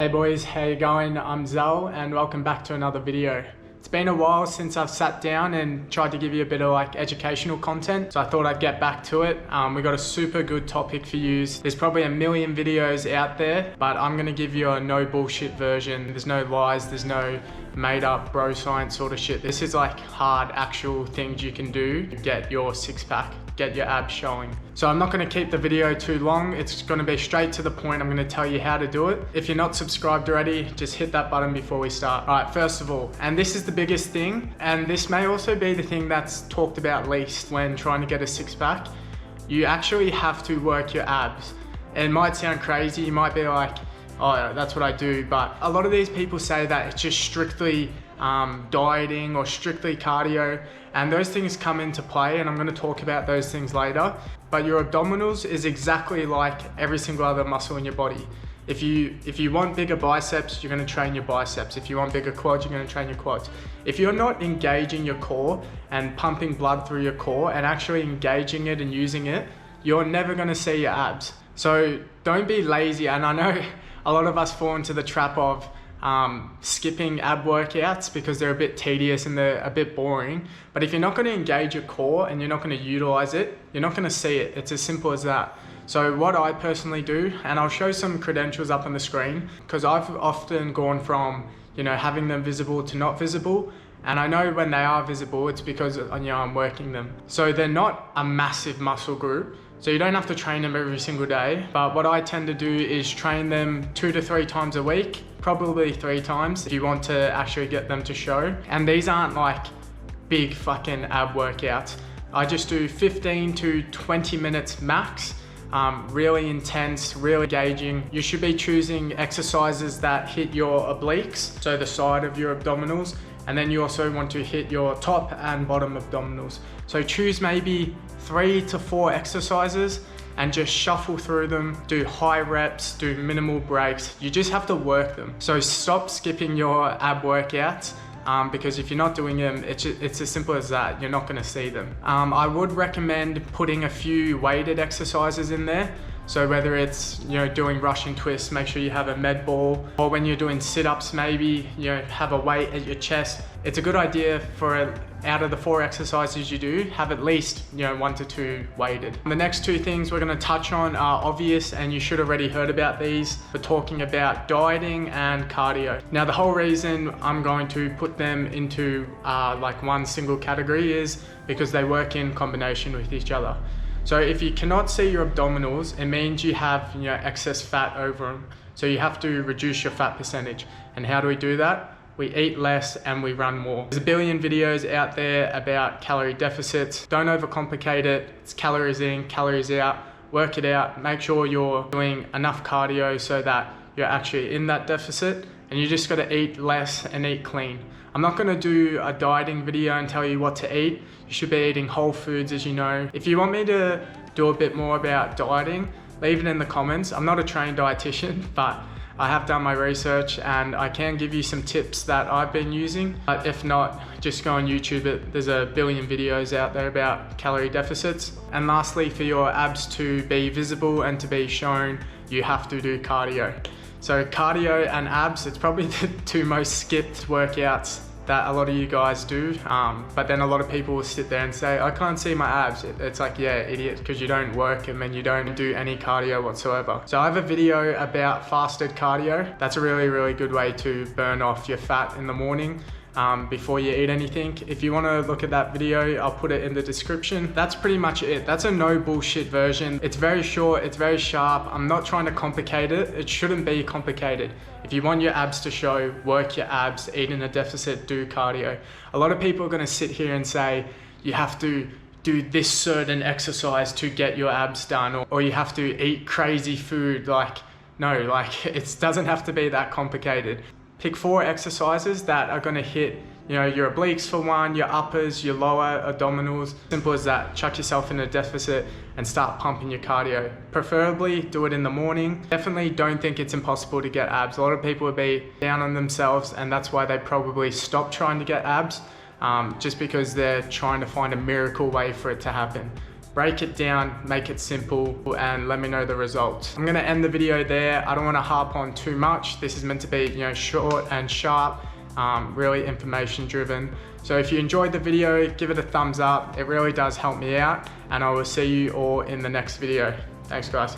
Hey boys, how you going? I'm Zal and welcome back to another video. It's been a while since I've sat down and tried to give you a bit of educational content, so I thought I'd get back to it. We got a super good topic for you. There's probably a million videos out there, but I'm gonna give you a no bullshit version. There's no lies, there's no made up bro science sort of shit. This is hard actual things you can do to get your six pack, get your abs showing. So I'm not gonna keep the video too long. It's gonna be straight to the point. I'm gonna tell you how to do it. If you're not subscribed already, just hit that button before we start. All right, first of all, and this is the biggest thing, and this may also be the thing that's talked about least when trying to get a six pack, you actually have to work your abs. It might sound crazy, you might be like, oh, that's what I do, but a lot of these people say that it's just strictly dieting or strictly cardio, and those things come into play, and I'm going to talk about those things later. But your abdominals is exactly like every single other muscle in your body. If you want bigger biceps, you're going to train your biceps. If you want bigger quads, you're going to train your quads. If you're not engaging your core and pumping blood through your core and actually engaging it and using it, you're never going to see your abs. So don't be lazy. And I know a lot of us fall into the trap of skipping ab workouts because they're a bit tedious and they're a bit boring. But if you're not going to engage your core and you're not going to utilize it, you're not going to see it. It's as simple as that. So what I personally do, and I'll show some credentials up on the screen, because I've often gone from, having them visible to not visible. And I know when they are visible, it's because, I'm working them. So they're not a massive muscle group. So you don't have to train them every single day. But what I tend to do is train them 2 to 3 times a week, probably 3 times if you want to actually get them to show. And these aren't big fucking ab workouts. I just do 15 to 20 minutes max. Really intense, really engaging. You should be choosing exercises that hit your obliques, so the side of your abdominals, and then you also want to hit your top and bottom abdominals. So choose maybe 3 to 4 exercises and just shuffle through them, do high reps, do minimal breaks. You just have to work them. So stop skipping your ab workouts. Because if you're not doing them, it's as simple as that. You're not going to see them. I would recommend putting a few weighted exercises in there. So whether it's doing Russian twists, make sure you have a med ball, or when you're doing sit-ups, maybe have a weight at your chest. It's a good idea for out of the 4 exercises you do, have at least 1 to 2 weighted. The next 2 things we're going to touch on are obvious, and you should already heard about these. We're talking about dieting and cardio. Now the whole reason I'm going to put them into one single category is because they work in combination with each other. So if you cannot see your abdominals, it means you have excess fat over them. So you have to reduce your fat percentage. And how do we do that? We eat less and we run more. There's a billion videos out there about calorie deficits. Don't overcomplicate it. It's calories in, calories out. Work it out. Make sure you're doing enough cardio so that you're actually in that deficit, and you just got to eat less and eat clean. I'm not going to do a dieting video and tell you what to eat. You should be eating whole foods, as you know. If you want me to do a bit more about dieting, leave it in the comments. I'm not a trained dietitian, but I have done my research and I can give you some tips that I've been using. But if not, just go on YouTube. There's a billion videos out there about calorie deficits. And lastly, for your abs to be visible and to be shown, you have to do cardio. So cardio and abs, it's probably the 2 most skipped workouts that a lot of you guys do. But then a lot of people will sit there and say, I can't see my abs. It's yeah, idiot, because you don't work them and you don't do any cardio whatsoever. So I have a video about fasted cardio. That's a really, really good way to burn off your fat in the morning before you eat anything. If you want to look at that video, I'll put it in the description. That's pretty much it. That's a no bullshit version. It's very short, it's very sharp. I'm not trying to complicate it. It shouldn't be complicated. If you want your abs to show, work your abs, eat in a deficit, do cardio. A lot of people are going to sit here and say, you have to do this certain exercise to get your abs done, or you have to eat crazy food. No, it doesn't have to be that complicated. Pick 4 exercises that are going to hit your obliques for one, your uppers, your lower abdominals. Simple as that. Chuck yourself in a deficit and start pumping your cardio. Preferably do it in the morning. Definitely don't think it's impossible to get abs. A lot of people will be down on themselves, and that's why they probably stop trying to get abs, just because they're trying to find a miracle way for it to happen. break it down, make it simple, and let me know the results. I'm gonna end the video there. I don't wanna harp on too much. This is meant to be, short and sharp, really information driven. So if you enjoyed the video, give it a thumbs up. It really does help me out, and I will see you all in the next video. Thanks guys.